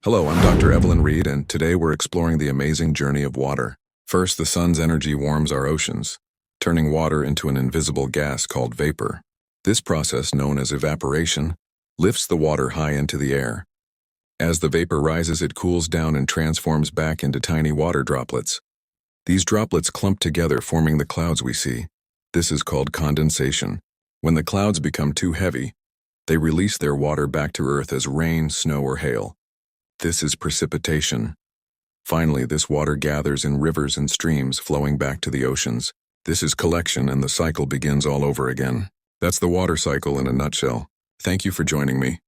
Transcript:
Hello, I'm Dr. Evelyn Reed, and today we're exploring the amazing journey of water. First, the sun's energy warms our oceans, turning water into an invisible gas called vapor. This process, known as evaporation, lifts the water high into the air. As the vapor rises, it cools down and transforms back into tiny water droplets. These droplets clump together, forming the clouds we see. This is called condensation. When the clouds become too heavy, they release their water back to Earth as rain, snow, or hail. This is precipitation. Finally, this water gathers in rivers and streams, flowing back to the oceans. This is collection, and the cycle begins all over again. That's the water cycle in a nutshell. Thank you for joining me.